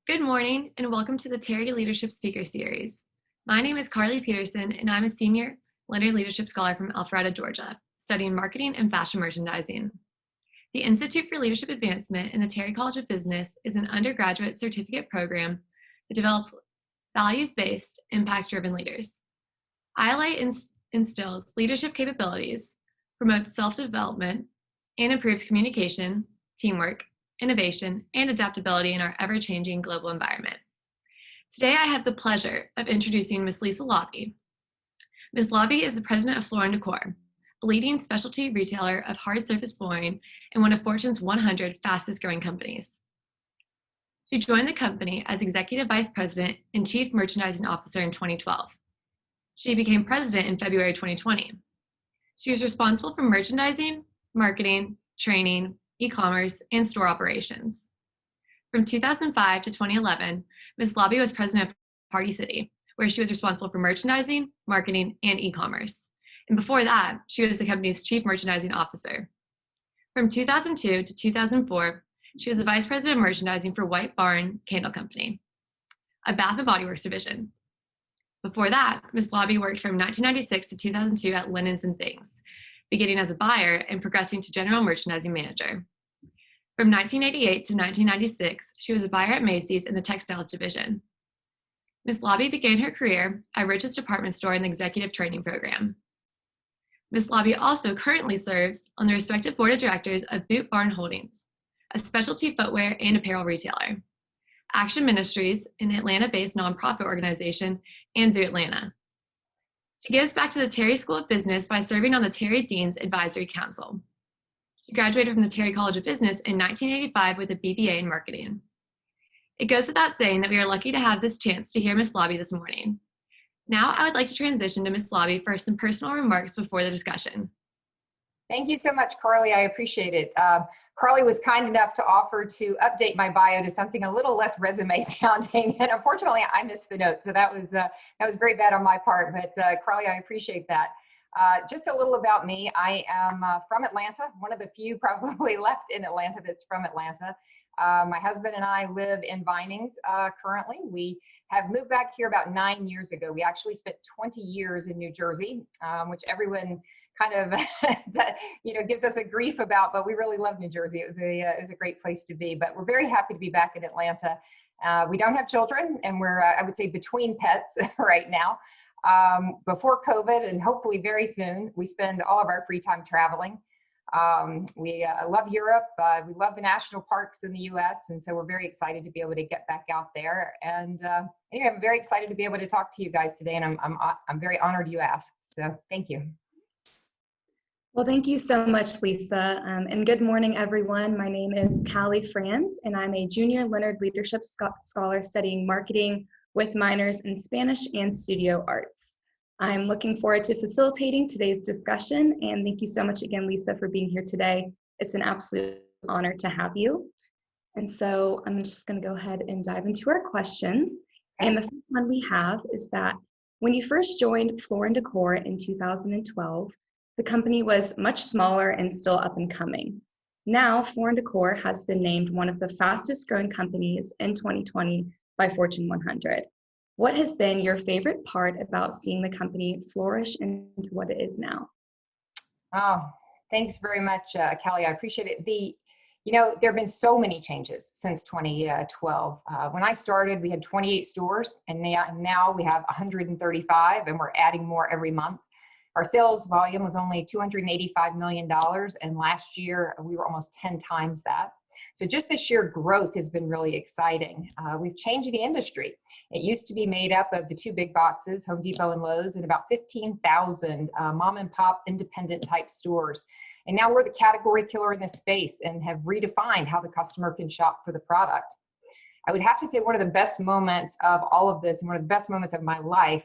Good morning and welcome to the Terry Leadership Speaker Series. My name is Carly Peterson and I'm a senior Leonard Leadership Scholar from Alpharetta, Georgia, studying marketing and fashion merchandising. The Institute for Leadership Advancement in the Terry College of Business is an undergraduate certificate program that develops values-based, impact-driven leaders. ILA instills leadership capabilities, promotes self-development, and improves communication, teamwork, innovation, and adaptability in our ever-changing global environment. Today, I have the pleasure of introducing Ms. Lisa Laube. Ms. Laube is the president of Floor & Decor, a leading specialty retailer of hard surface flooring and one of Fortune's 100 fastest growing companies. She joined the company as executive vice president and chief merchandising officer in 2012. She became president in February 2020. She was responsible for merchandising, marketing, training, e-commerce, and store operations. From 2005 to 2011, Ms. Laube was president of Party City, where she was responsible for merchandising, marketing, and e-commerce. And before that, she was the company's chief merchandising officer. From 2002 to 2004, she was the vice president of merchandising for White Barn Candle Company, a Bath & Body Works division. Before that, Ms. Laube worked from 1996 to 2002 at Linens & Things, beginning as a buyer and progressing to general merchandising manager. From 1988 to 1996, she was a buyer at Macy's in the textiles division. Ms. Laube began her career at Rich's department store in the executive training program. Ms. Laube also currently serves on the respective board of directors of Boot Barn Holdings, a specialty footwear and apparel retailer, Action Ministries, an Atlanta-based nonprofit organization, and Zoo Atlanta. She gives back to the Terry School of Business by serving on the Terry Dean's Advisory Council. She graduated from the Terry College of Business in 1985 with a BBA in marketing. It goes without saying that we are lucky to have this chance to hear Ms. Laube this morning. Now I would like to transition to Ms. Laube for some personal remarks before the discussion. Thank you so much, Carly. I appreciate it. Carly was kind enough to offer to update my bio to something a little less resume sounding, and unfortunately, I missed the note. So that was very bad on my part. But Carly, I appreciate that. Just a little about me. I am from Atlanta. One of the few probably left in Atlanta that's from Atlanta. My husband and I live in Vinings currently. We have moved back here about 9 years ago. We actually spent 20 years in New Jersey, which everyone kind of gives us a grief about, but we really love New Jersey. It was a great place to be, but we're very happy to be back in Atlanta. We don't have children, and we're, I would say, between pets right now. Before COVID, and hopefully very soon, we spend all of our free time traveling. We love Europe. We love the national parks in the US. And so we're very excited to be able to get back out there. And anyway, I'm very excited to be able to talk to you guys today. And I'm very honored you asked. So thank you. Well, thank you so much, Lisa. And good morning, everyone. My name is Callie Franz, and I'm a junior Leonard Leadership Scholar studying marketing with minors in Spanish and studio arts. I'm looking forward to facilitating today's discussion, and thank you so much again, Lisa, for being here today. It's an absolute honor to have you. And so I'm just going to go ahead and dive into our questions. And the first one we have is that when you first joined Floor & Decor in 2012, the company was much smaller and still up and coming. Now, Floor & Decor has been named one of the fastest growing companies in 2020 by Fortune 100. What has been your favorite part about seeing the company flourish into what it is now? Oh, thanks very much, Callie. I appreciate it. There have been so many changes since 2012. When I started, we had 28 stores, and now we have 135, and we're adding more every month. Our sales volume was only $285 million, and last year we were almost 10 times that. So just the sheer growth has been really exciting. We've changed the industry. It used to be made up of the two big boxes, Home Depot and Lowe's, and about 15,000 mom and pop independent type stores. And now we're the category killer in this space and have redefined how the customer can shop for the product. I would have to say one of the best moments of all of this, and one of the best moments of my life,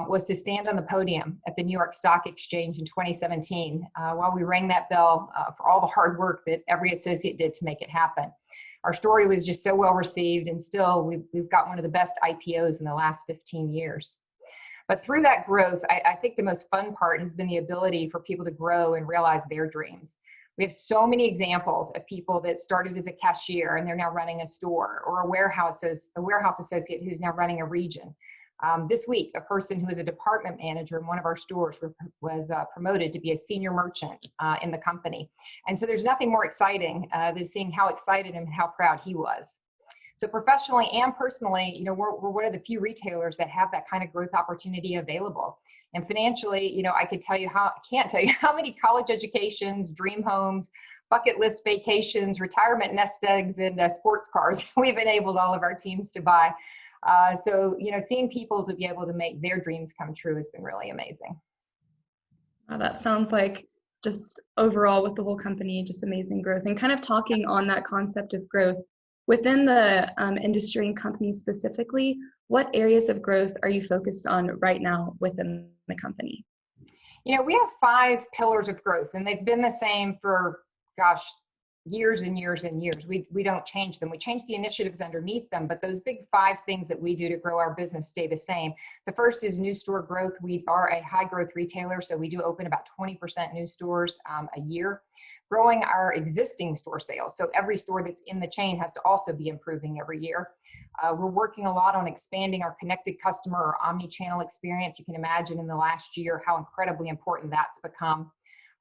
was to stand on the podium at the New York Stock Exchange in 2017 while we rang that bell for all the hard work that every associate did to make it happen. Our story was just so well received, and still we've got one of the best IPOs in the last 15 years. But through that growth, I think the most fun part has been the ability for people to grow and realize their dreams. We have so many examples of people that started as a cashier and they're now running a store, or a warehouse associate who's now running a region. This week, a person who was a department manager in one of our stores was promoted to be a senior merchant in the company. And so there's nothing more exciting than seeing how excited and how proud he was. So professionally and personally, we're one of the few retailers that have that kind of growth opportunity available. And financially, I can't tell you how many college educations, dream homes, bucket list vacations, retirement nest eggs, and sports cars we've enabled all of our teams to buy. So, seeing people to be able to make their dreams come true has been really amazing. Wow, that sounds like just overall with the whole company, just amazing growth. And kind of talking on that concept of growth within the industry and company specifically, what areas of growth are you focused on right now within the company? We have 5 pillars of growth, and they've been the same for, years and years and years. We don't change them. We change the initiatives underneath them, but those big 5 things that we do to grow our business stay the same. The first is new store growth. We are a high growth retailer, so we do open about 20% new stores a year. Growing our existing store sales. So every store that's in the chain has to also be improving every year. We're working a lot on expanding our connected customer or omni-channel experience. You can imagine in the last year how incredibly important that's become.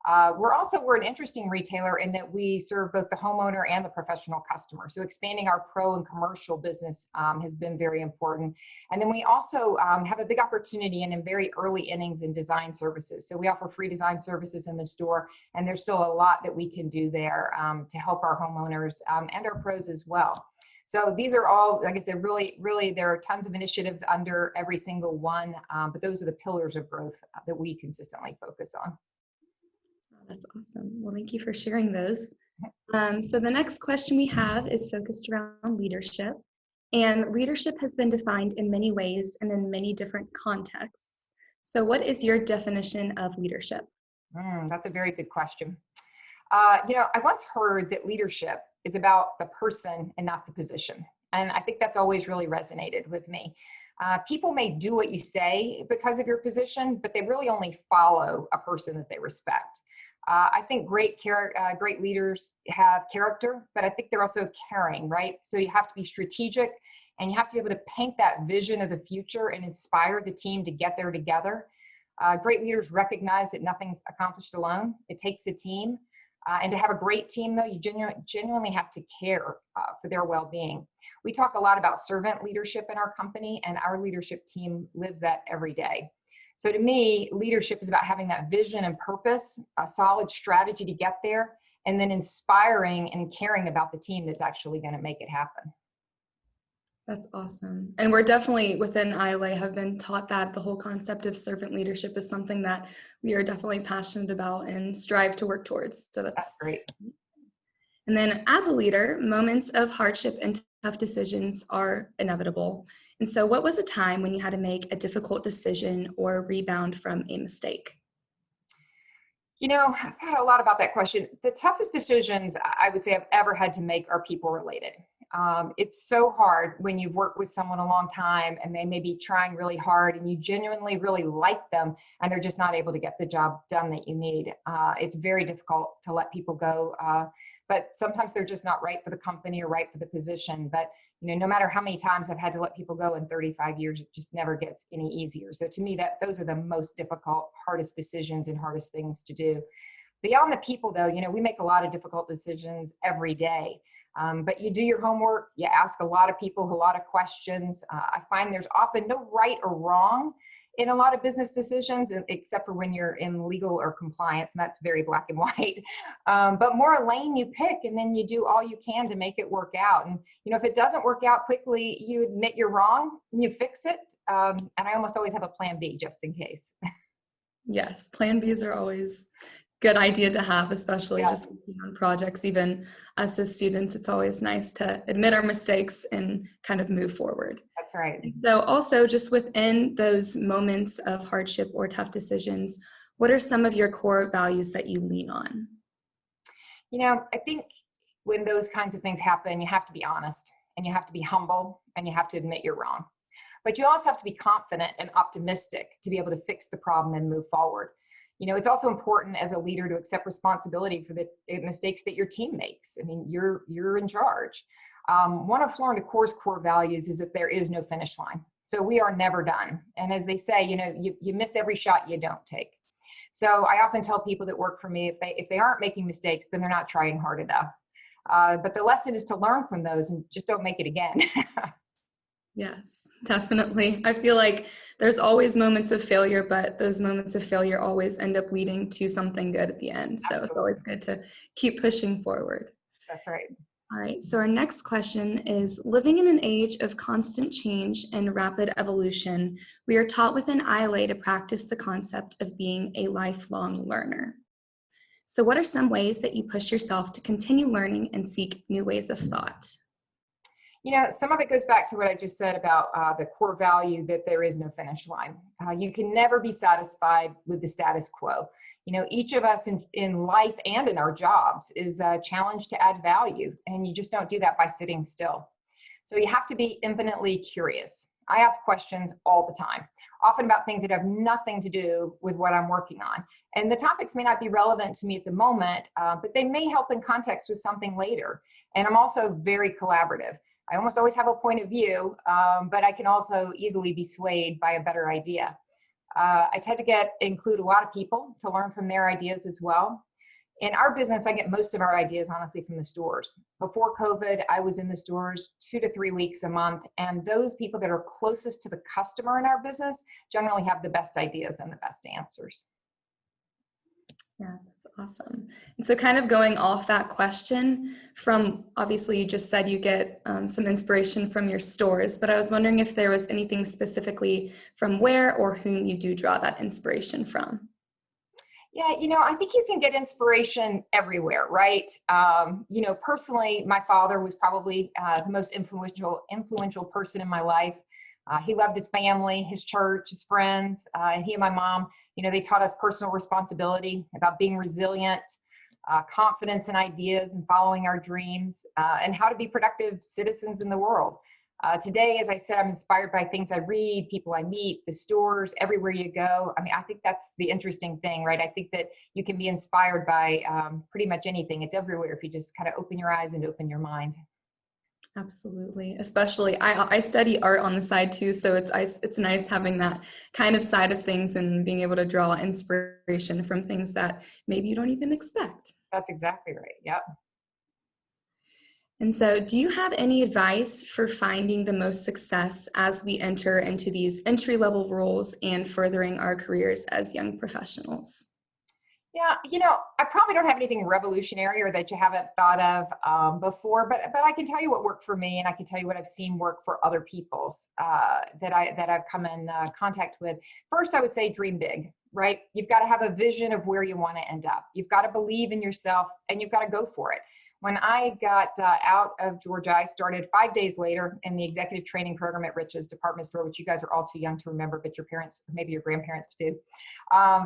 We're an interesting retailer in that we serve both the homeowner and the professional customer. So expanding our pro and commercial business has been very important. And then we also have a big opportunity in very early innings in design services. So we offer free design services in the store, and there's still a lot that we can do there to help our homeowners and our pros as well. So these are all, like I said, really, there are tons of initiatives under every single one, but those are the pillars of growth that we consistently focus on. That's awesome. Well, thank you for sharing those. So the next question we have is focused around leadership. And leadership has been defined in many ways and in many different contexts. So what is your definition of leadership? That's a very good question. I once heard that leadership is about the person and not the position. And I think that's always really resonated with me. People may do what you say because of your position, but they really only follow a person that they respect. I think great leaders have character, but I think they're also caring, right? So you have to be strategic and you have to be able to paint that vision of the future and inspire the team to get there together. Great leaders recognize that nothing's accomplished alone. It takes a team. And to have a great team, though, you genuinely have to care for their well-being. We talk a lot about servant leadership in our company, and our leadership team lives that every day. So to me, leadership is about having that vision and purpose, a solid strategy to get there, and then inspiring and caring about the team that's actually going to make it happen. That's awesome. And we're definitely within IOA have been taught that the whole concept of servant leadership is something that we are definitely passionate about and strive to work towards. So that's great. And then as a leader, moments of hardship and tough decisions are inevitable. And so what was a time when you had to make a difficult decision or rebound from a mistake? I've thought a lot about that question. The toughest decisions I would say I've ever had to make are people related. It's so hard when you've worked with someone a long time and they may be trying really hard and you genuinely really like them and they're just not able to get the job done that you need. It's very difficult to let people go, but sometimes they're just not right for the company or right for the position. But no matter how many times I've had to let people go in 35 years, it just never gets any easier. So to me, those are the most difficult, hardest decisions and hardest things to do. Beyond the people, though, we make a lot of difficult decisions every day. But you do your homework, you ask a lot of people a lot of questions. I find there's often no right or wrong in a lot of business decisions, except for when you're in legal or compliance, and that's very black and white. But more a lane you pick, and then you do all you can to make it work out. And if it doesn't work out quickly, you admit you're wrong and you fix it. And I almost always have a plan B just in case. Yes, plan Bs are always good idea to have, especially just working on projects. Even us as students, it's always nice to admit our mistakes and kind of move forward. That's right. And so also just within those moments of hardship or tough decisions, what are some of your core values that you lean on? I think when those kinds of things happen, you have to be honest and you have to be humble and you have to admit you're wrong. But you also have to be confident and optimistic to be able to fix the problem and move forward. It's also important as a leader to accept responsibility for the mistakes that your team makes. I mean, you're in charge. One of Floor & Decor's core values is that there is no finish line. So we are never done. And as they say, you miss every shot you don't take. So I often tell people that work for me, if they aren't making mistakes, then they're not trying hard enough. But the lesson is to learn from those and just don't make it again. Yes, definitely. I feel like there's always moments of failure, but those moments of failure always end up leading to something good at the end. So It's always good to keep pushing forward. That's right. All right, so our next question is, living in an age of constant change and rapid evolution, we are taught within ILA to practice the concept of being a lifelong learner. So what are some ways that you push yourself to continue learning and seek new ways of thought? Some of it goes back to what I just said about the core value that there is no finish line. You can never be satisfied with the status quo. Each of us in life and in our jobs is challenged to add value, and you just don't do that by sitting still. So you have to be infinitely curious. I ask questions all the time, often about things that have nothing to do with what I'm working on. And the topics may not be relevant to me at the moment, but they may help in context with something later. And I'm also very collaborative. I almost always have a point of view, but I can also easily be swayed by a better idea. I tend to include a lot of people to learn from their ideas as well. In our business, I get most of our ideas, honestly, from the stores. Before COVID, I was in the stores 2 to 3 weeks a month, and those people that are closest to the customer in our business generally have the best ideas and the best answers. Yeah, that's awesome. And so kind of going off that question from, obviously you just said you get some inspiration from your stores, but I was wondering if there was anything specifically from where or whom you do draw that inspiration from. Yeah, I think you can get inspiration everywhere, right? Personally, my father was probably the most influential person in my life. He loved his family, his church, his friends, and he and my mom, they taught us personal responsibility, about being resilient, confidence in ideas and following our dreams, and how to be productive citizens in the world. Today, as I said, I'm inspired by things I read, people I meet, the stores, everywhere you go. I mean, I think that's the interesting thing, right? I think that you can be inspired by pretty much anything. It's everywhere if you just kind of open your eyes and open your mind. Absolutely. Especially, I study art on the side too, so it's nice having that kind of side of things and being able to draw inspiration from things that maybe you don't even expect. That's exactly right. Yep. And so, do you have any advice for finding the most success as we enter into these entry-level roles and furthering our careers as young professionals? Yeah, I probably don't have anything revolutionary or that you haven't thought of before, but I can tell you what worked for me, and I can tell you what I've seen work for other people's that I've come in contact with. First, I would say dream big, right? You've got to have a vision of where you want to end up. You've got to believe in yourself, and you've got to go for it. When I got out of Georgia, I started 5 days later in the executive training program at Rich's department store, which you guys are all too young to remember, but your parents, maybe your grandparents do.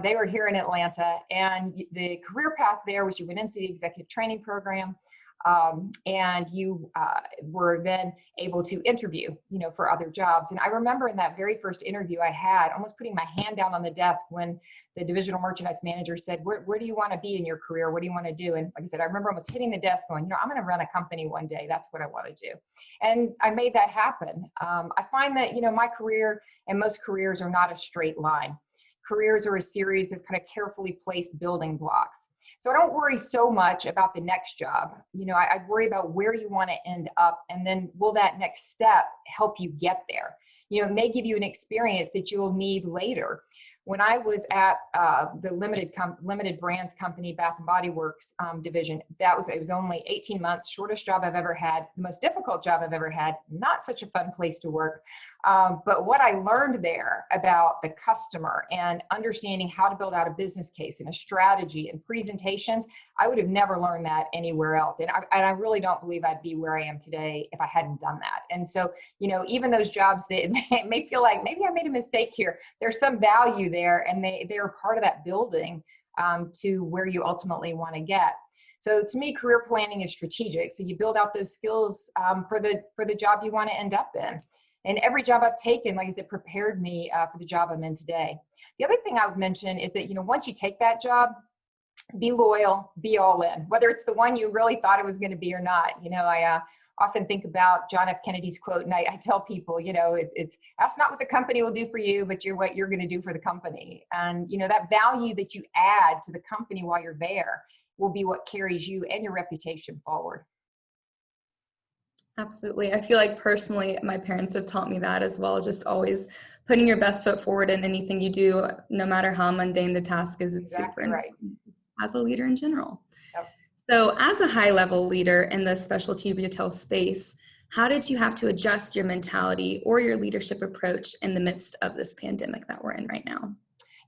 They were here in Atlanta, and the career path there was you went into the executive training program, and you were then able to interview, for other jobs. And I remember in that very first interview I had, almost putting my hand down on the desk when the divisional merchandise manager said, where do you want to be in your career? What do you want to do? And like I said, I remember almost hitting the desk going, I'm going to run a company one day. That's what I want to do. And I made that happen. I find that, my career and most careers are not a straight line. Careers are a series of kind of carefully placed building blocks. So I don't worry so much about the next job. I worry about where you want to end up, and then will that next step help you get there? It may give you an experience that you'll need later. When I was at the limited brands company, Bath and Body Works division, it was only 18 months, shortest job I've ever had, the most difficult job I've ever had, not such a fun place to work. But what I learned there about the customer and understanding how to build out a business case and a strategy and presentations, I would have never learned that anywhere else. And I really don't believe I'd be where I am today if I hadn't done that. And so, even those jobs that may feel like maybe I made a mistake here, there's some value there, and they're part of that building to where you ultimately want to get. So to me, career planning is strategic. So you build out those skills for the job you want to end up in. And every job I've taken, like I said, prepared me for the job I'm in today. The other thing I would mention is that, once you take that job, be loyal, be all in, whether it's the one you really thought it was going to be or not. I often think about John F. Kennedy's quote, and I tell people, it's that's not what the company will do for you, but what you're going to do for the company. And, that value that you add to the company while you're there will be what carries you and your reputation forward. Absolutely. I feel like personally, my parents have taught me that as well, just always putting your best foot forward in anything you do, no matter how mundane the task is. It's Exactly super right. important as a leader in general. Yep. So as a high-level leader in the specialty retail space, how did you have to adjust your mentality or your leadership approach in the midst of this pandemic that we're in right now?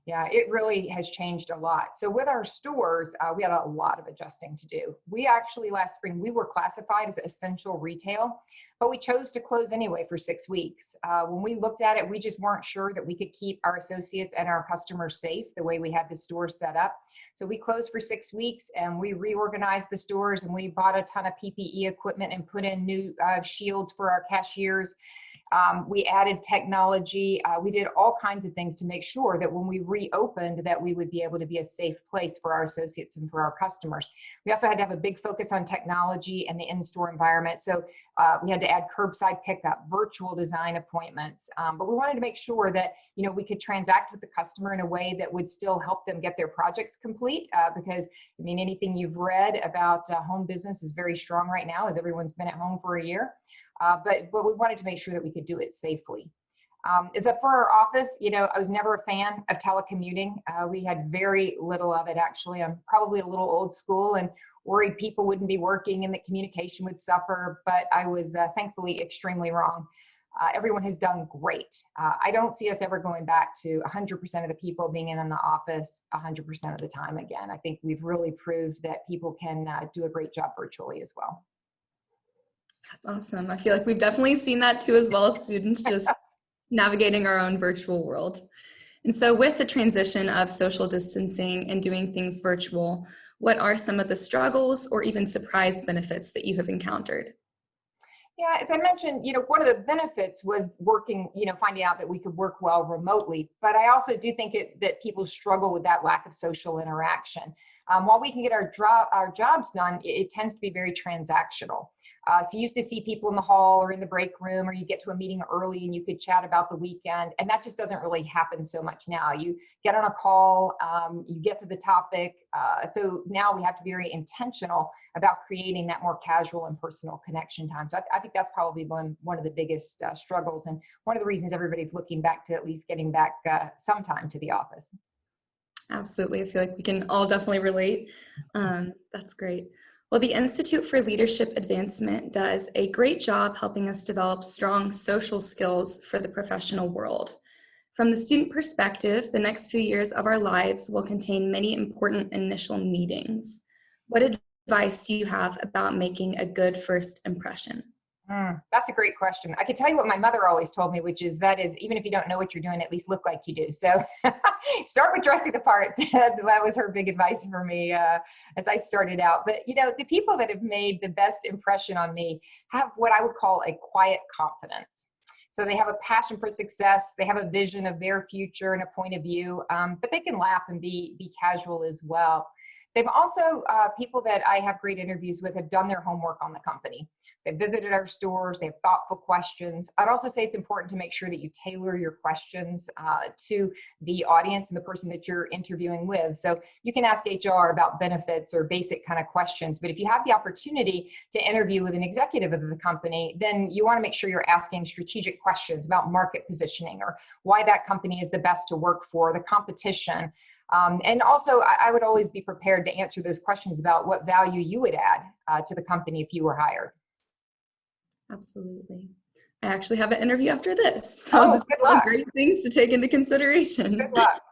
Yeah, it really has changed a lot. So with our stores, we had a lot of adjusting to do. We actually, last spring, we were classified as essential retail, but we chose to close anyway for 6 weeks. When we looked at it, we just weren't sure that we could keep our associates and our customers safe the way we had the store set up. So we closed for 6 weeks and we reorganized the stores, and we bought a ton of PPE equipment and put in new shields for our cashiers. We added technology. We did all kinds of things to make sure that when we reopened, that we would be able to be a safe place for our associates and for our customers. We also had to have a big focus on technology and the in-store environment. So we had to add curbside pickup, virtual design appointments. But we wanted to make sure that, we could transact with the customer in a way that would still help them get their projects complete. Because, anything you've read about home business is very strong right now, as everyone's been at home for a year. But we wanted to make sure that we could do it safely. Is that for our office? I was never a fan of telecommuting. We had very little of it, actually. I'm probably a little old school and worried people wouldn't be working and that communication would suffer, but I was thankfully extremely wrong. Everyone has done great. I don't see us ever going back to 100% of the people being in the office 100% of the time again. I think we've really proved that people can do a great job virtually as well. That's awesome. I feel like we've definitely seen that too, as well as students just navigating our own virtual world. And so with the transition of social distancing and doing things virtual, what are some of the struggles or even surprise benefits that you have encountered? Yeah, as I mentioned, one of the benefits was working, finding out that we could work well remotely. But I also do think that people struggle with that lack of social interaction. While we can get our jobs done, it tends to be very transactional. So you used to see people in the hall or in the break room, or you get to a meeting early and you could chat about the weekend. And that just doesn't really happen so much now. You get on a call, you get to the topic. So now we have to be very intentional about creating that more casual and personal connection time. So I think that's probably one of the biggest struggles, and one of the reasons everybody's looking back to at least getting back sometime to the office. Absolutely. I feel like we can all definitely relate. That's great. Well, the Institute for Leadership Advancement does a great job helping us develop strong social skills for the professional world. From the student perspective, the next few years of our lives will contain many important initial meetings. What advice do you have about making a good first impression? That's a great question. I can tell you what my mother always told me, which is even if you don't know what you're doing, at least look like you do. So start with dressing the part. That was her big advice for me as I started out. But, the people that have made the best impression on me have what I would call a quiet confidence. So they have a passion for success. They have a vision of their future and a point of view, but they can laugh and be casual as well. They've also, people that I have great interviews with have done their homework on the company. They've visited our stores. They have thoughtful questions. I'd also say it's important to make sure that you tailor your questions to the audience and the person that you're interviewing with. So you can ask HR about benefits or basic kind of questions, but if you have the opportunity to interview with an executive of the company, then you want to make sure you're asking strategic questions about market positioning or why that company is the best to work for, the competition. And also, I would always be prepared to answer those questions about what value you would add to the company if you were hired. Absolutely. I actually have an interview after this. So this good is all luck. great things to take into consideration. Good luck.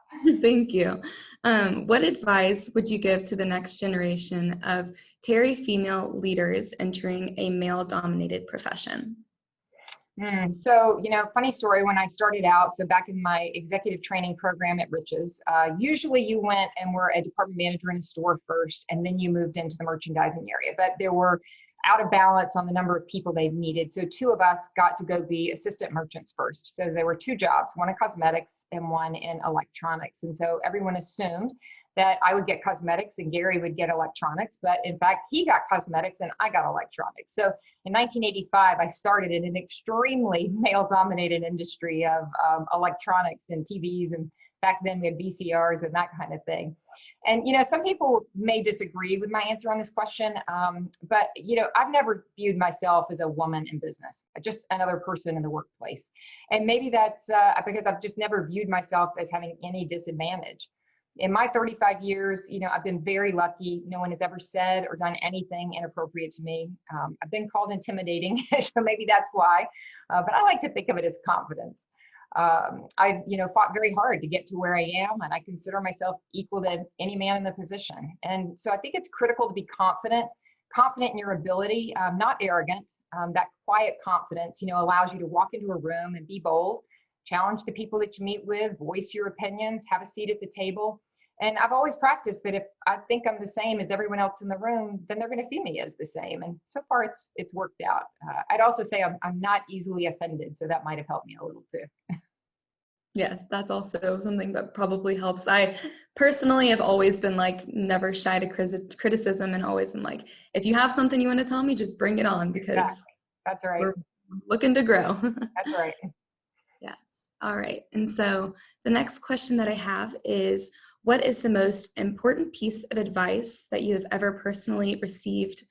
Thank you. What advice would you give to the next generation of Terry female leaders entering a male-dominated profession? So, funny story, when I started out, so back in my executive training program at Riches, usually you went and were a department manager in a store first, and then you moved into the merchandising area. But there were out of balance on the number of people they needed. So two of us got to go be assistant merchants first. So there were two jobs, one in cosmetics and one in electronics. And so everyone assumed that I would get cosmetics and Gary would get electronics. But in fact, he got cosmetics and I got electronics. So in 1985, I started in an extremely male-dominated industry of electronics and TVs. And back then we had VCRs and that kind of thing. And, some people may disagree with my answer on this question, but, I've never viewed myself as a woman in business, just another person in the workplace. And maybe that's because I've just never viewed myself as having any disadvantage. In my 35 years, I've been very lucky. No one has ever said or done anything inappropriate to me. I've been called intimidating, so maybe that's why, but I like to think of it as confidence. I've, fought very hard to get to where I am, and I consider myself equal to any man in the position. And so I think it's critical to be confident in your ability, not arrogant. That quiet confidence, allows you to walk into a room and be bold, challenge the people that you meet with, voice your opinions, have a seat at the table. And I've always practiced that if I think I'm the same as everyone else in the room, then they're going to see me as the same. And so far it's worked out. I'd also say I'm not easily offended, so that might have helped me a little too. Yes, that's also something that probably helps. I personally have always been never shy to criticism, and always am if you have something you want to tell me, just bring it on, because exactly. That's right. We're looking to grow. That's right. Yes. All right. And so the next question that I have is, what is the most important piece of advice that you have ever personally received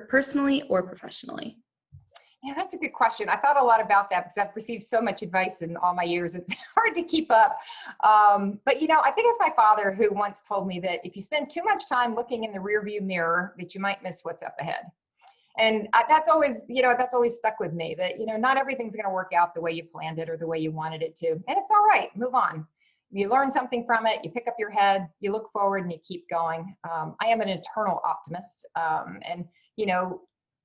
personally or professionally? Yeah, that's a good question. I thought a lot about that because I've received so much advice in all my years. It's hard to keep up. But, I think it's my father who once told me that if you spend too much time looking in the rearview mirror, that you might miss what's up ahead. And that's always stuck with me, that, not everything's going to work out the way you planned it or the way you wanted it to. And it's all right. Move on. You learn something from it, you pick up your head, you look forward, and you keep going. I am an eternal optimist. And,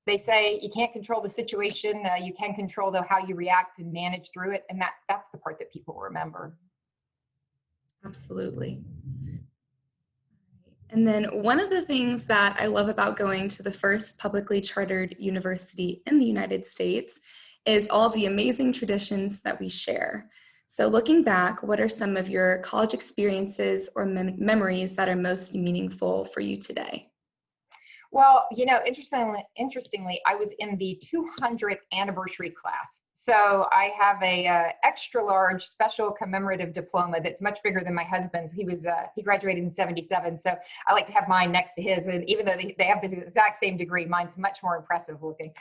they say you can't control the situation. You can control how you react and manage through it. And that's the part that people remember. Absolutely. And then one of the things that I love about going to the first publicly chartered university in the United States is all of the amazing traditions that we share. So looking back, what are some of your college experiences or memories that are most meaningful for you today? Well, interestingly, I was in the 200th anniversary class. So I have a extra large special commemorative diploma that's much bigger than my husband's. He graduated in 77. So I like to have mine next to his. And even though they have the exact same degree, mine's much more impressive looking.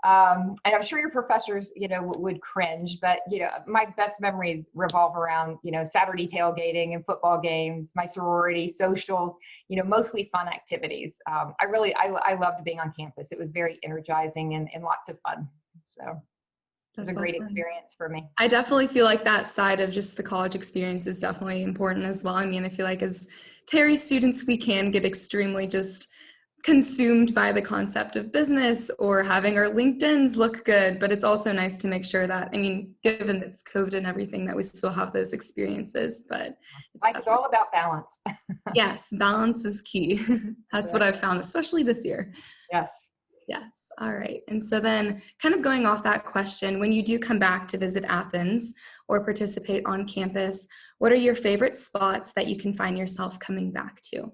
And I'm sure your professors, would cringe, but, my best memories revolve around, Saturday tailgating and football games, my sorority, socials, mostly fun activities. I loved being on campus. It was very energizing and lots of fun. So it was a great experience for me. I definitely feel like that side of just the college experience is definitely important as well. I mean, I feel like as Terry students, we can get extremely just consumed by the concept of business or having our LinkedIns look good, but it's also nice to make sure that, given it's COVID and everything, that we still have those experiences. But it's all about balance. Yes, balance is key. That's what I've found, especially this year. Yes. Yes. All right. And so then kind of going off that question, when you do come back to visit Athens or participate on campus, what are your favorite spots that you can find yourself coming back to?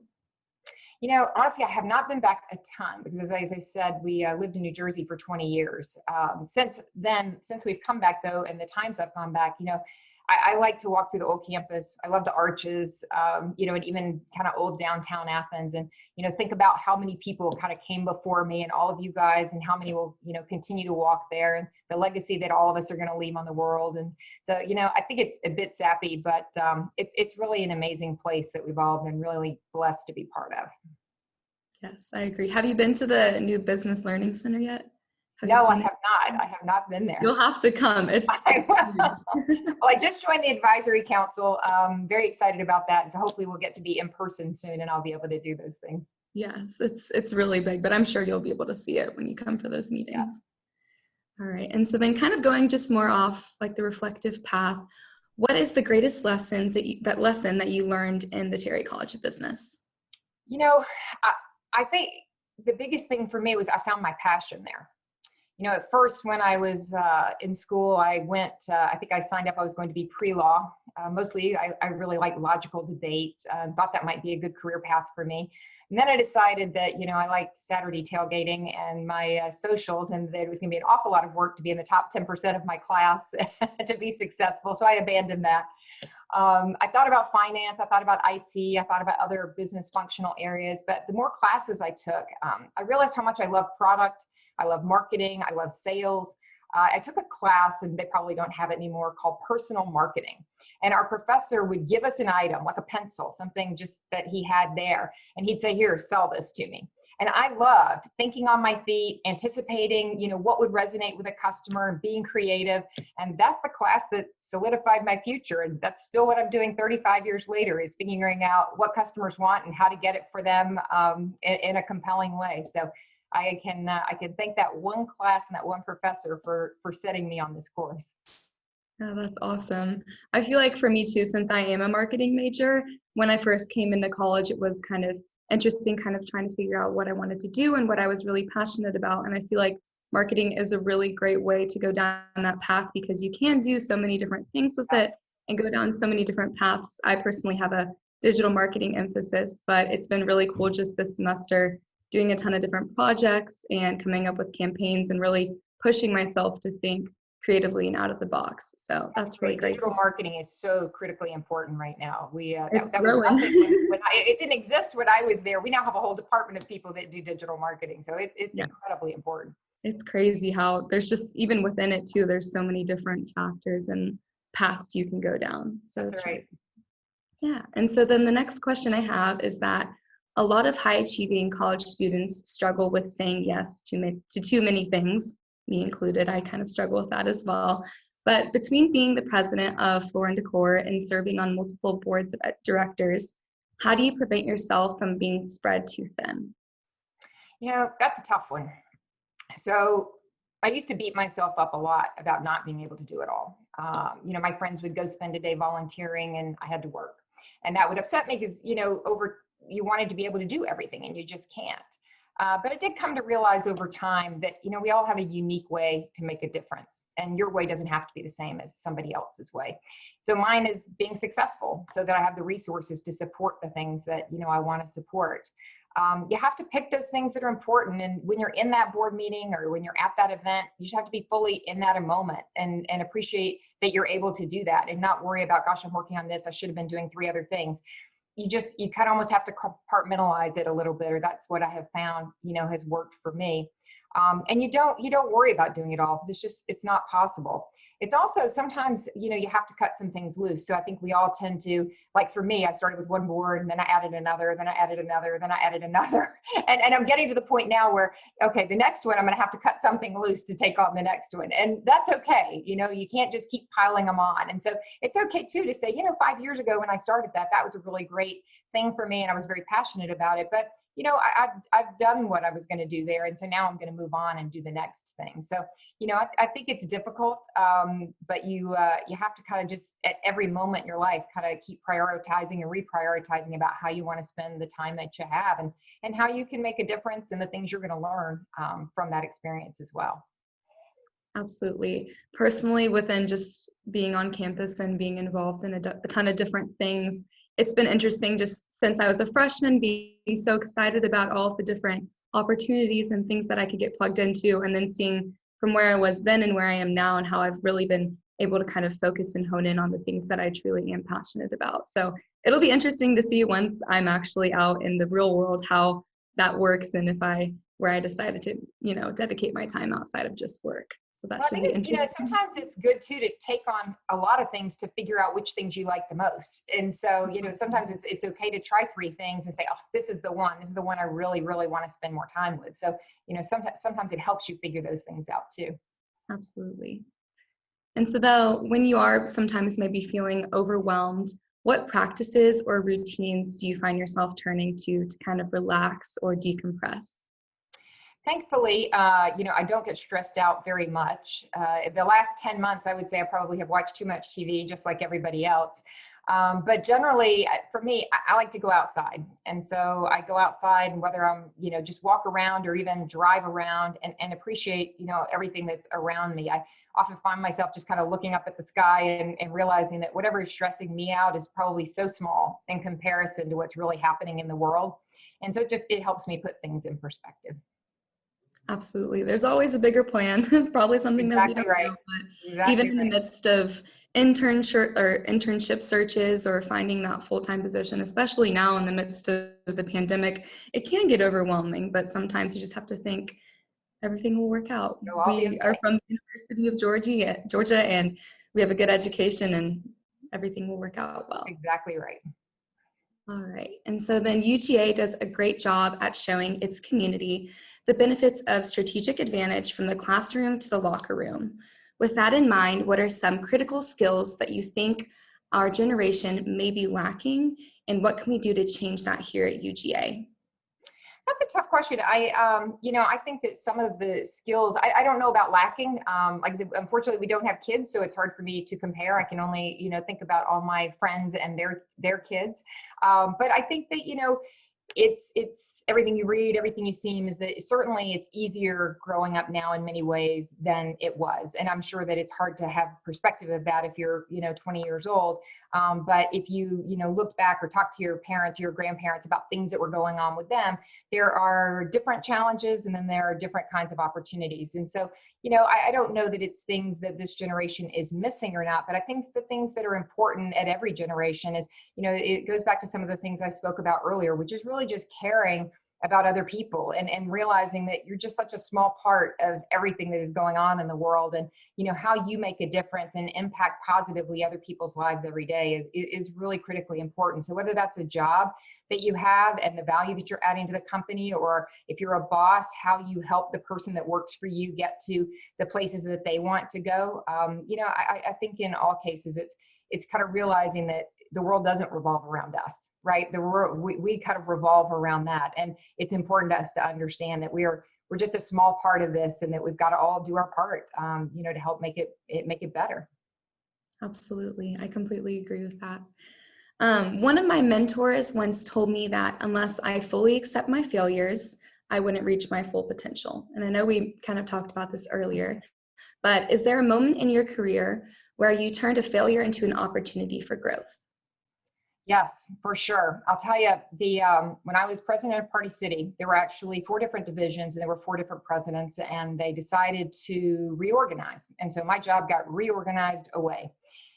Honestly, I have not been back a ton because, as I said, we lived in New Jersey for 20 years. Since we've come back, though, and the times I've gone back, I like to walk through the old campus. I love the arches, and even kind of old downtown Athens. And, think about how many people kind of came before me and all of you guys, and how many will, continue to walk there, and the legacy that all of us are going to leave on the world. And so, I think it's a bit sappy, but it's really an amazing place that we've all been really blessed to be part of. Yes, I agree. Have you been to the new Business Learning Center yet? No, I have not. I have not been there. You'll have to come. It's Well, I just joined the advisory council. Very excited about that. And so hopefully we'll get to be in person soon and I'll be able to do those things. Yes, it's really big, but I'm sure you'll be able to see it when you come for those meetings. Yeah. All right. And so then kind of going just more off the reflective path, what is the greatest lesson that you learned in the Terry College of Business? I think the biggest thing for me was I found my passion there. At first when I was in school, I went, I think I signed up, I was going to be pre-law. Mostly I really like logical debate, thought that might be a good career path for me. And then I decided that, I liked Saturday tailgating and my socials, and that it was going to be an awful lot of work to be in the top 10% of my class to be successful. So I abandoned that. I thought about finance, I thought about IT, I thought about other business functional areas, but the more classes I took, I realized how much I love product, I love marketing, I love sales. I took a class, and they probably don't have it anymore, called personal marketing. And our professor would give us an item, like a pencil, something just that he had there, and he'd say, here, sell this to me. And I loved thinking on my feet, anticipating, what would resonate with a customer, and being creative. And that's the class that solidified my future. And that's still what I'm doing 35 years later, is figuring out what customers want and how to get it for them in a compelling way. So I can thank that one class and that one professor for setting me on this course. Oh, that's awesome. I feel like for me too, since I am a marketing major, when I first came into college, it was kind of interesting, kind of trying to figure out what I wanted to do and what I was really passionate about. And I feel like marketing is a really great way to go down that path, because you can do so many different things with it and go down so many different paths. I personally have a digital marketing emphasis, but it's been really cool just this semester doing a ton of different projects and coming up with campaigns and really pushing myself to think creatively and out of the box. So that's really great. Digital marketing is so critically important right now. That growing. was nothing when it didn't exist when I was there. We now have a whole department of people that do digital marketing. So it's incredibly important. It's crazy how there's just, even within it too, there's so many different factors and paths you can go down. So that's it's right. Yeah. And so then the next question I have is that a lot of high achieving college students struggle with saying yes to too many things, me included. I kind of struggle with that as well. But between being the president of Floor and Decor and serving on multiple boards of directors, how do you prevent yourself from being spread too thin? That's a tough one. So I used to beat myself up a lot about not being able to do it all. My friends would go spend a day volunteering and I had to work. And that would upset me because, you wanted to be able to do everything and you just can't. But I did come to realize over time that, we all have a unique way to make a difference, and your way doesn't have to be the same as somebody else's way. So mine is being successful so that I have the resources to support the things that, I want to support. You have to pick those things that are important. And when you're in that board meeting or when you're at that event, you just have to be fully in that moment and appreciate that you're able to do that and not worry about, gosh, I'm working on this, I should have been doing 3 other things. You kind of almost have to compartmentalize it a little bit, or that's what I have found, has worked for me. And you don't worry about doing it all, because it's not possible. It's also sometimes, you have to cut some things loose. So I think we all tend to, like for me, I started with one board and then I added another, then I added another, then I added another. And I'm getting to the point now where, okay, the next one, I'm going to have to cut something loose to take on the next one. And that's okay. You can't just keep piling them on. And so it's okay too to say, 5 years ago when I started that was a really great thing for me and I was very passionate about it. But I've done what I was going to do there. And so now I'm going to move on and do the next thing. So, I think it's difficult, but you have to kind of just at every moment in your life, kind of keep prioritizing and reprioritizing about how you want to spend the time that you have and how you can make a difference in the things you're going to learn from that experience as well. Absolutely. Personally, within just being on campus and being involved in a ton of different things, it's been interesting just since I was a freshman, being so excited about all of the different opportunities and things that I could get plugged into, and then seeing from where I was then and where I am now and how I've really been able to kind of focus and hone in on the things that I truly am passionate about. So it'll be interesting to see once I'm actually out in the real world how that works, and where I decided to, dedicate my time outside of just work. So that should be interesting. Sometimes it's good too to take on a lot of things to figure out which things you like the most. And so, sometimes it's okay to try 3 things and say, oh, this is the one I really, really want to spend more time with. So, sometimes it helps you figure those things out too. Absolutely. And so though, when you are sometimes maybe feeling overwhelmed, what practices or routines do you find yourself turning to kind of relax or decompress? Thankfully, I don't get stressed out very much. The last 10 months, I would say I probably have watched too much TV, just like everybody else. But generally, for me, I like to go outside. And so I go outside, and whether I'm, just walk around or even drive around and appreciate, everything that's around me. I often find myself just kind of looking up at the sky and realizing that whatever is stressing me out is probably so small in comparison to what's really happening in the world. And so it helps me put things in perspective. Absolutely. There's always a bigger plan, probably something that we Exactly don't right. know, but Exactly even in the right. midst of internship searches or finding that full-time position, especially now in the midst of the pandemic, it can get overwhelming, but sometimes you just have to think everything will work out. It'll all be We are okay. from the University of Georgia, and we have a good education and everything will work out well. Exactly right. All right. And so then UGA does a great job at showing its community the benefits of strategic advantage from the classroom to the locker room. With that in mind, what are some critical skills that you think our generation may be lacking, and what can we do to change that here at UGA? That's a tough question. I think that some of the skills, I don't know about lacking. Like I said, unfortunately, we don't have kids, so it's hard for me to compare. I can only, think about all my friends and their kids. But I think that, it's everything you read, everything you see is that certainly it's easier growing up now in many ways than it was. And I'm sure that it's hard to have perspective of that if you're, 20 years old. But if you, look back or talk to your parents, your grandparents about things that were going on with them, there are different challenges and then there are different kinds of opportunities. And so, I don't know that it's things that this generation is missing or not, but I think the things that are important at every generation is, it goes back to some of the things I spoke about earlier, which is really just caring about other people and realizing that you're just such a small part of everything that is going on in the world. And, how you make a difference and impact positively other people's lives every day is really critically important. So whether that's a job that you have and the value that you're adding to the company, or if you're a boss, how you help the person that works for you get to the places that they want to go. I think in all cases, it's kind of realizing that the world doesn't revolve around us, right? We kind of revolve around that. And it's important to us to understand that we're just a small part of this and that we've got to all do our part, to help make it better. Absolutely. I completely agree with that. One of my mentors once told me that unless I fully accept my failures, I wouldn't reach my full potential. And I know we kind of talked about this earlier, but is there a moment in your career where you turned a failure into an opportunity for growth? Yes, for sure. I'll tell you, when I was president of Party City, there were actually 4 different divisions and there were 4 different presidents, and they decided to reorganize. And so my job got reorganized away.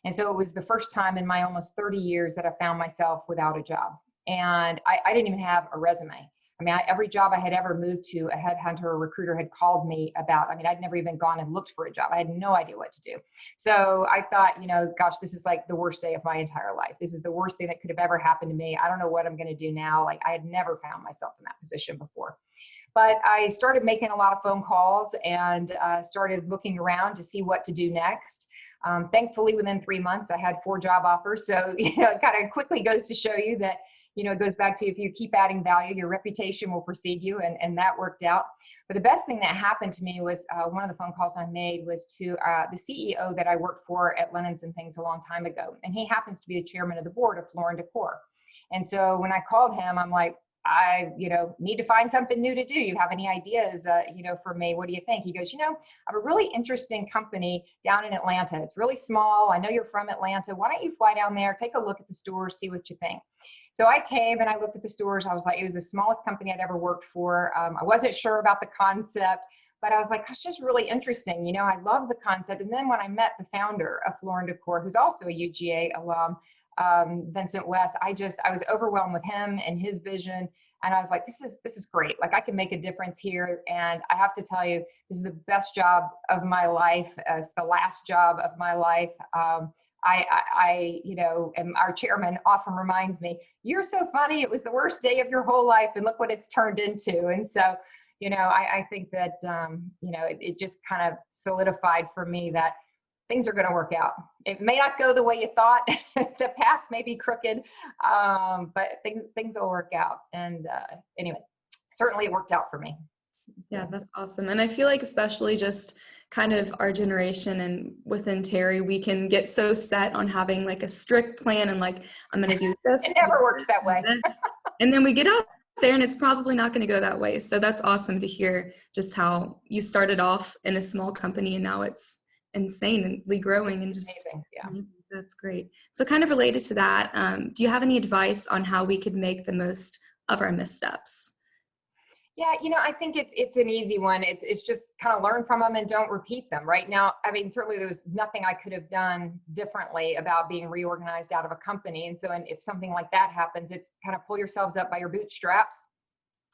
And so it was the first time in my almost 30 years that I found myself without a job. And I didn't even have a resume. I mean, every job I had ever moved to, a headhunter or recruiter had called me about. I mean, I'd never even gone and looked for a job. I had no idea what to do. So I thought, gosh, this is like the worst day of my entire life. This is the worst thing that could have ever happened to me. I don't know what I'm going to do now. Like, I had never found myself in that position before. But I started making a lot of phone calls and started looking around to see what to do next. Thankfully, within 3 months, I had 4 job offers. So, it kind of quickly goes to show you that, it goes back to if you keep adding value, your reputation will precede you. And that worked out. But the best thing that happened to me was one of the phone calls I made was to the CEO that I worked for at Lennon's and Things a long time ago. And he happens to be the chairman of the board of Floor and Decor. And so when I called him, I'm like, I, need to find something new to do. You have any ideas, for me? What do you think? He goes, I have a really interesting company down in Atlanta. It's really small. I know you're from Atlanta. Why don't you fly down there, take a look at the stores, see what you think? So I came and I looked at the stores. I was like, it was the smallest company I'd ever worked for. I wasn't sure about the concept, but I was like, it's just really interesting. I love the concept. And then when I met the founder of Floor and Decor, who's also a UGA alum, Vincent West, I was overwhelmed with him and his vision. And I was like, this is great. Like, I can make a difference here. And I have to tell you, this is the best job of my life. It's the last job of my life. And our chairman often reminds me, you're so funny. It was the worst day of your whole life. And look what it's turned into. And so, I think that, it just kind of solidified for me that things are going to work out. It may not go the way you thought. The path may be crooked, but things will work out. And anyway, certainly it worked out for me. Yeah, that's awesome. And I feel like especially just kind of our generation and within Terry, we can get so set on having like a strict plan and like, I'm going to do this. It never works that way. And then we get out there and it's probably not going to go that way. So that's awesome to hear just how you started off in a small company and now it's insanely growing and just amazing. Yeah. amazing. That's great. So kind of related to that, do you have any advice on how we could make the most of our missteps? Yeah, I think it's an easy one. It's just kind of learn from them and don't repeat them. Right now, I mean, certainly there was nothing I could have done differently about being reorganized out of a company. And so, and if something like that happens, it's kind of pull yourselves up by your bootstraps,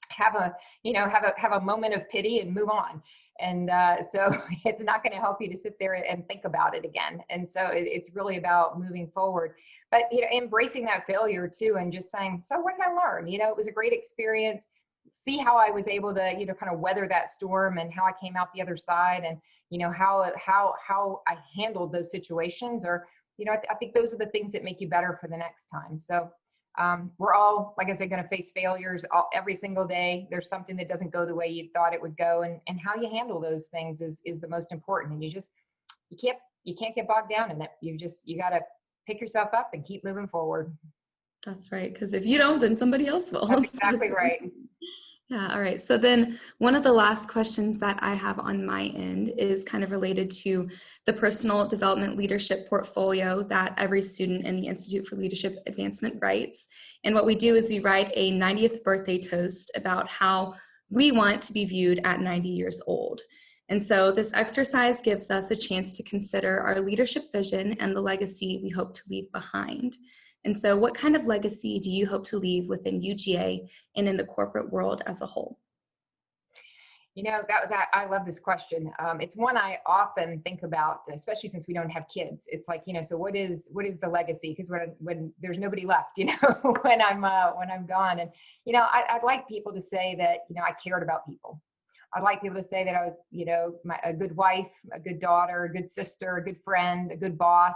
have a moment of pity and move on. And so it's not going to help you to sit there and think about it again. And so it's really about moving forward, but embracing that failure too, and just saying, so what did I learn? It was a great experience. See how I was able to, kind of weather that storm and how I came out the other side, and, how I handled those situations, or, I think those are the things that make you better for the next time. So we're all, like I said, going to face failures every single day. There's something that doesn't go the way you thought it would go, and how you handle those things is the most important. And you can't get bogged down in it. You got to pick yourself up and keep moving forward. That's right. Because if you don't, then somebody else will. That's exactly right. Yeah. All right. So then one of the last questions that I have on my end is kind of related to the personal development leadership portfolio that every student in the Institute for Leadership Advancement writes. And what we do is we write a 90th birthday toast about how we want to be viewed at 90 years old. And so this exercise gives us a chance to consider our leadership vision and the legacy we hope to leave behind. And so what kind of legacy do you hope to leave within UGA and in the corporate world as a whole? That I love this question. It's one I often think about, especially since we don't have kids. It's like, so what is the legacy? Because when there's nobody left, when I'm gone, and I'd like people to say that I cared about people. I'd like people to say that I was a good wife, a good daughter, a good sister, a good friend, a good boss.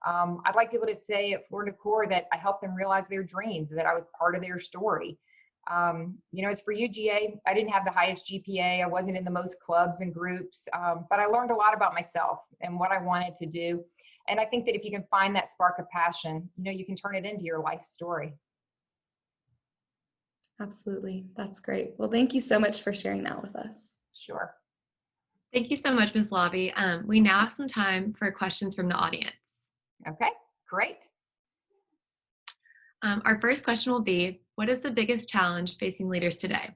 I'd like people to say at Florida Decor that I helped them realize their dreams, that I was part of their story. As for UGA, I didn't have the highest GPA. I wasn't in the most clubs and groups, but I learned a lot about myself and what I wanted to do. And I think that if you can find that spark of passion, you can turn it into your life story. Absolutely. That's great. Well, thank you so much for sharing that with us. Sure. Thank you so much, Ms. Laube. We now have some time for questions from the audience. Okay, great. Our first question will be, what is the biggest challenge facing leaders today?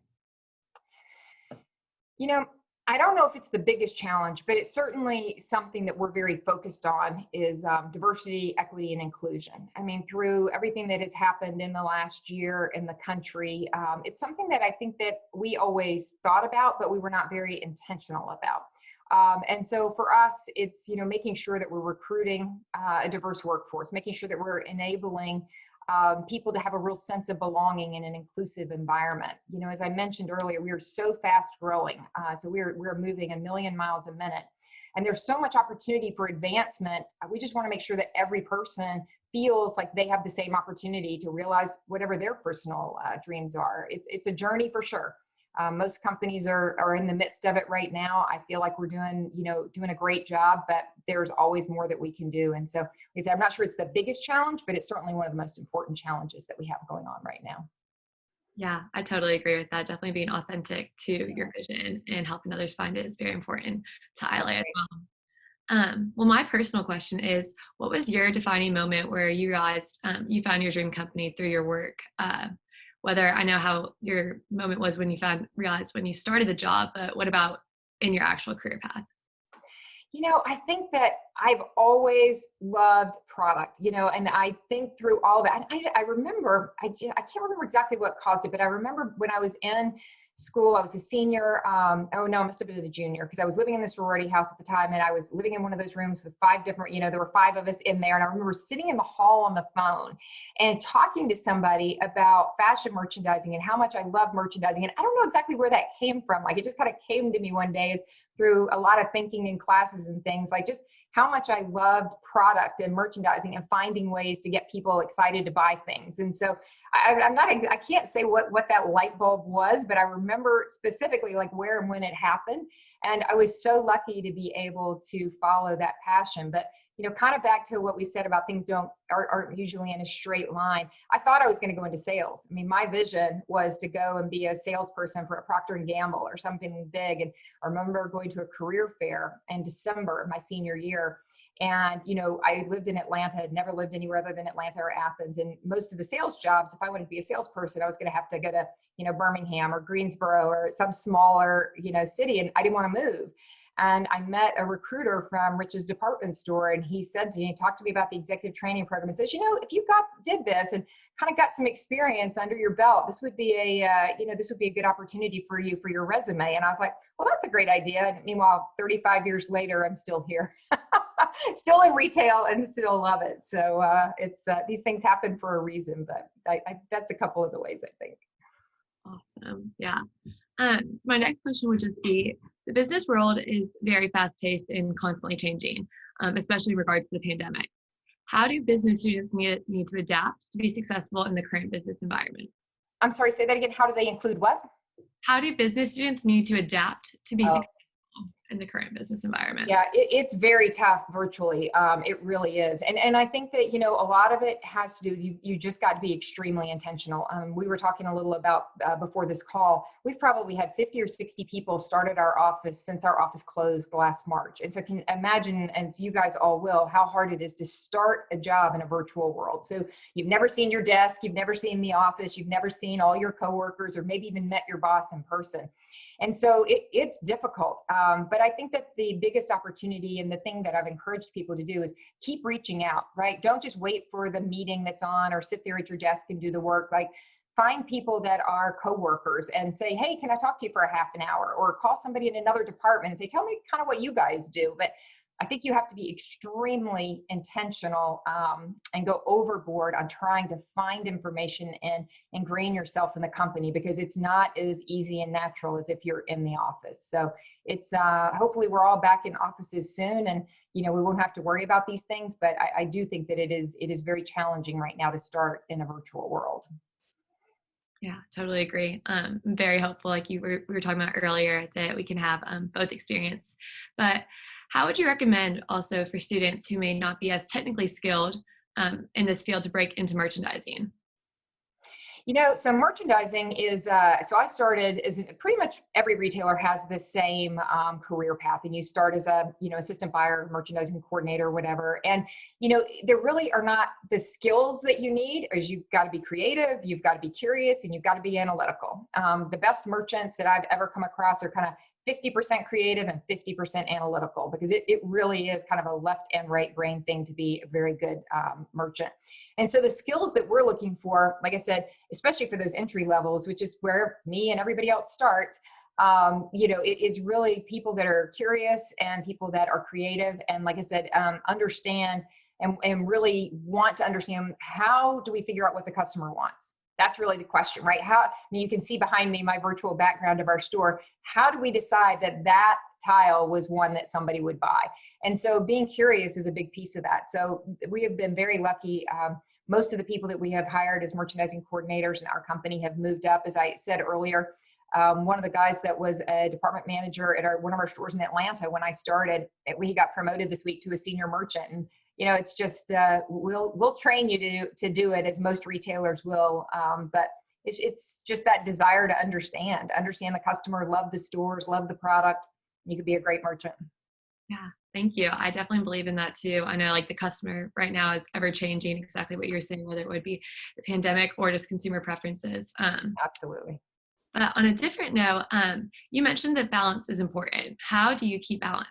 I don't know if it's the biggest challenge, but it's certainly something that we're very focused on is diversity, equity, and inclusion. I mean, through everything that has happened in the last year in the country, it's something that I think that we always thought about, but we were not very intentional about. And so for us, it's, making sure that we're recruiting a diverse workforce, making sure that we're enabling people to have a real sense of belonging in an inclusive environment. As I mentioned earlier, we are so fast growing. So we're moving 1 million miles a minute. And there's so much opportunity for advancement. We just want to make sure that every person feels like they have the same opportunity to realize whatever their personal dreams are. It's a journey for sure. Most companies are in the midst of it right now. I feel like we're doing a great job, but there's always more that we can do. And so, like I said, I'm not sure it's the biggest challenge, but it's certainly one of the most important challenges that we have going on right now. Yeah, I totally agree with that. Definitely being authentic to your vision and helping others find it is very important to highlight as well. Well, my personal question is, what was your defining moment where you realized you found your dream company through your work? Whether I know how your moment was when you realized when you started the job, but what about in your actual career path? I think that I've always loved product, and I think through all of it, and I remember, I can't remember exactly what caused it, but I remember when I was in school, I was a senior. I must have been a junior because I was living in the sorority house at the time, and I was living in one of those rooms with 5 different, there were 5 of us in there. And I remember sitting in the hall on the phone and talking to somebody about fashion merchandising and how much I love merchandising. And I don't know exactly where that came from. Like, it just kind of came to me one day. through a lot of thinking in classes and things, like just how much I loved product and merchandising and finding ways to get people excited to buy things. And so I can't say what that light bulb was, but I remember specifically like where and when it happened. And I was so lucky to be able to follow that passion. But kind of back to what we said about things aren't usually in a straight line. I thought I was going to go into sales. I mean, my vision was to go and be a salesperson for a Procter and Gamble or something big. And I remember going to a career fair in December of my senior year. And, I lived in Atlanta, had never lived anywhere other than Atlanta or Athens. And most of the sales jobs, if I wanted to be a salesperson, I was going to have to go to, Birmingham or Greensboro or some smaller, city. And I didn't want to move. And I met a recruiter from Rich's department store, and he said to me, he talked to me about the executive training program and says, if you did this and kind of got some experience under your belt, this would be a good opportunity for you for your resume. And I was like, well, that's a great idea. And meanwhile, 35 years later, I'm still here, still in retail and still love it. So it's these things happen for a reason, but that's a couple of the ways I think. Awesome. Yeah. So my next question would just be, the business world is very fast-paced and constantly changing, especially in regards to the pandemic. How do business students need to adapt to be successful in the current business environment? I'm sorry, say that again. How do they include what? How do business students need to adapt to be successful in the current business environment? Yeah, it's very tough virtually. It really is. And I think that, a lot of it has to do, you just got to be extremely intentional. We were talking a little about before this call, we've probably had 50 or 60 people started our office since our office closed last March. And so you can imagine, and you guys all will, how hard it is to start a job in a virtual world. So you've never seen your desk, you've never seen the office, you've never seen all your coworkers, or maybe even met your boss in person. And so it's difficult. But I think that the biggest opportunity and the thing that I've encouraged people to do is keep reaching out, right? Don't just wait for the meeting that's on or sit there at your desk and do the work. Like, find people that are coworkers and say, hey, can I talk to you for a half an hour? Or call somebody in another department and say, tell me kind of what you guys do. But I think you have to be extremely intentional and go overboard on trying to find information and ingrain yourself in the company, because it's not as easy and natural as if you're in the office. So it's hopefully we're all back in offices soon, and we won't have to worry about these things. But I do think that it is very challenging right now to start in a virtual world. Yeah, totally agree. Very helpful. Like we were talking about earlier, that we can have both experience. But how would you recommend also for students who may not be as technically skilled in this field to break into merchandising? So merchandising is, so I started as pretty much every retailer has the same career path, and you start as a, assistant buyer, merchandising coordinator, whatever. And, there really are not the skills that you need, as you've got to be creative, you've got to be curious, and you've got to be analytical. The best merchants that I've ever come across are kind of 50% creative and 50% analytical, because it really is kind of a left and right brain thing to be a very good merchant. And so the skills that we're looking for, like I said, especially for those entry levels, which is where me and everybody else starts, it is really people that are curious and people that are creative. And like I said, understand and really want to understand, how do we figure out what the customer wants? That's really the question, right? You can see behind me my virtual background of our store. How do we decide that tile was one that somebody would buy? And so being curious is a big piece of that. So we have been very lucky. Most of the people that we have hired as merchandising coordinators in our company have moved up. As I said earlier, one of the guys that was a department manager at one of our stores in Atlanta when I started, he got promoted this week to a senior merchant. And it's just, we'll train you to do it, as most retailers will. But it's just that desire to understand the customer, love the stores, love the product. You could be a great merchant. Yeah, thank you. I definitely believe in that too. I know like the customer right now is ever changing, exactly what you're saying, whether it would be the pandemic or just consumer preferences. Absolutely. But on a different note, you mentioned that balance is important. How do you keep balance?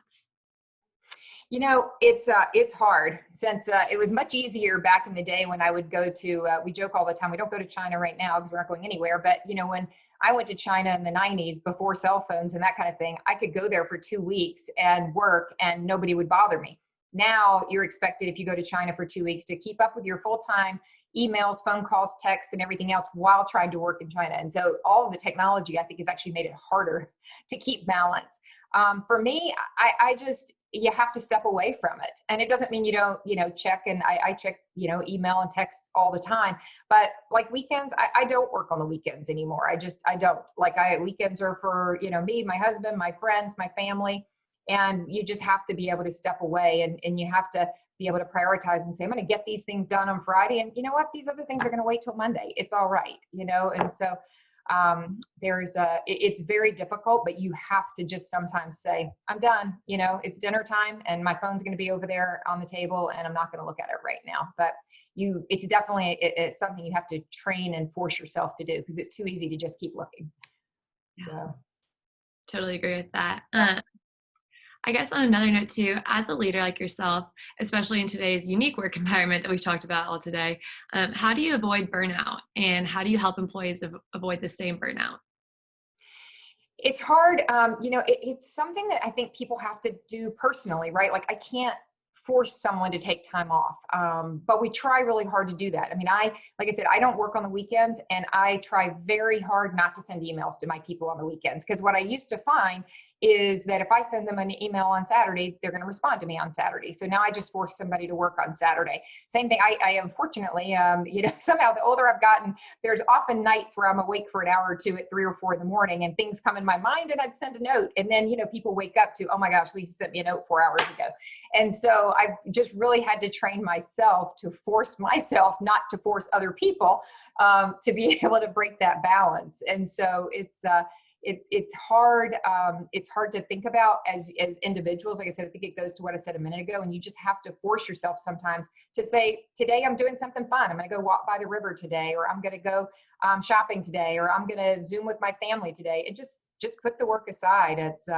It's hard, since it was much easier back in the day when I would go to, we joke all the time, we don't go to China right now because we're not going anywhere. But, when I went to China in the 90s, before cell phones and that kind of thing, I could go there for 2 weeks and work and nobody would bother me. Now you're expected, if you go to China for 2 weeks, to keep up with your full-time emails, phone calls, texts, and everything else while trying to work in China. And so all of the technology, I think, has actually made it harder to keep balance. For me, I just, you have to step away from it. And it doesn't mean you don't, check. And I check, email and text all the time. But like weekends, I don't work on the weekends anymore. I don't. Weekends are for, me, my husband, my friends, my family. And you just have to be able to step away, and you have to be able to prioritize and say, I'm going to get these things done on Friday. And you know what? These other things are going to wait till Monday. It's all right, And so it's very difficult, but you have to just sometimes say, I'm done, it's dinner time and my phone's going to be over there on the table and I'm not going to look at it right now. But it's definitely, it's something you have to train and force yourself to do, because it's too easy to just keep looking. Yeah. So. Totally agree with that. Yeah. I guess on another note too, as a leader like yourself, especially in today's unique work environment that we've talked about all today, how do you avoid burnout, and how do you help employees avoid the same burnout? It's hard. It's something that I think people have to do personally, right? Like I can't force someone to take time off. But we try really hard to do that. I mean, like I said, I don't work on the weekends, and I try very hard not to send emails to my people on the weekends. Because what I used to find is that if I send them an email on Saturday, they're going to respond to me on Saturday. So now I just force somebody to work on Saturday. Same thing. I unfortunately, somehow the older I've gotten, there's often nights where I'm awake for an hour or two at 3 or 4 in the morning, and things come in my mind, and I'd send a note. And then, people wake up to, oh my gosh, Lisa sent me a note 4 hours ago. And so I've just really had to train myself to force myself not to force other people to be able to break that balance. And so it's hard. It's hard to think about as individuals. Like I said, I think it goes to what I said a minute ago, and you just have to force yourself sometimes to say, today I'm doing something fun. I'm going to go walk by the river today, or I'm going to go shopping today, or I'm going to Zoom with my family today, and just put the work aside. It's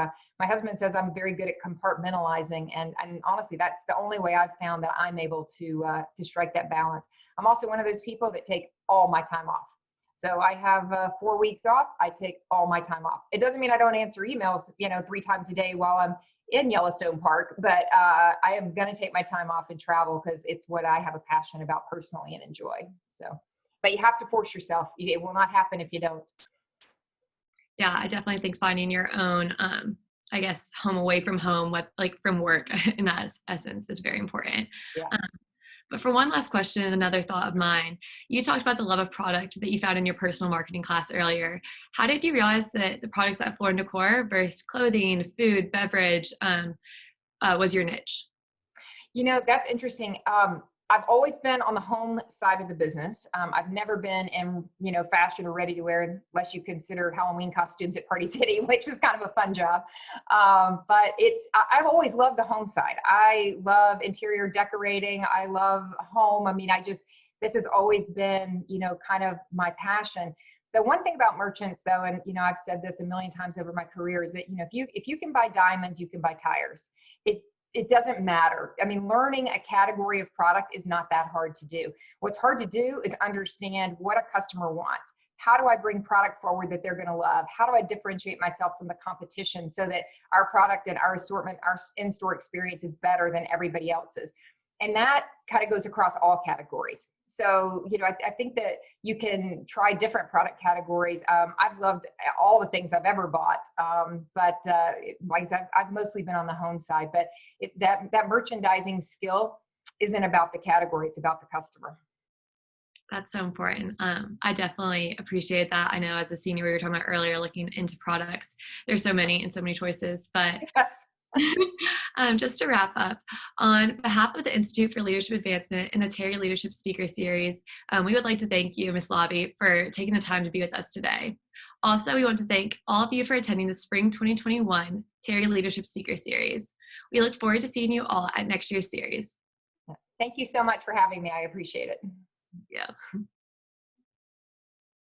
my husband says I'm very good at compartmentalizing, and honestly, that's the only way I've found that I'm able to strike that balance. I'm also one of those people that take all my time off. So I have 4 weeks off. I take all my time off. It doesn't mean I don't answer emails, 3 times a day while I'm in Yellowstone Park, but I am going to take my time off and travel, because it's what I have a passion about personally and enjoy. So, but you have to force yourself. It will not happen if you don't. Yeah, I definitely think finding your own, I guess, home away from home, from work in that essence, is very important. Yes. But for one last question, another thought of mine, you talked about the love of product that you found in your personal marketing class earlier. How did you realize that the products at Floor and Decor versus clothing, food, beverage was your niche? That's interesting. I've always been on the home side of the business. I've never been in, fashion or ready to wear, unless you consider Halloween costumes at Party City, which was kind of a fun job. But I've always loved the home side. I love interior decorating. I love home. I mean, this has always been, kind of my passion. The one thing about merchants, though, and I've said this a million times over my career, is that if you can buy diamonds, you can buy tires. It doesn't matter. I mean, learning a category of product is not that hard to do. What's hard to do is understand what a customer wants. How do I bring product forward that they're going to love? How do I differentiate myself from the competition so that our product and our assortment, our in-store experience is better than everybody else's? And that kind of goes across all categories. So, I think that you can try different product categories. I've loved all the things I've ever bought. But like I said, I've mostly been on the home side, but that merchandising skill isn't about the category. It's about the customer. That's so important. I definitely appreciate that. I know as a senior, we were talking about earlier, looking into products, there's so many and so many choices, but Yes. Just to wrap up, on behalf of the Institute for Leadership Advancement and the Terry Leadership Speaker Series, we would like to thank you, Ms. Laube, for taking the time to be with us today. Also, we want to thank all of you for attending the Spring 2021 Terry Leadership Speaker Series. We look forward to seeing you all at next year's series. Thank you so much for having me. I appreciate it. Yeah.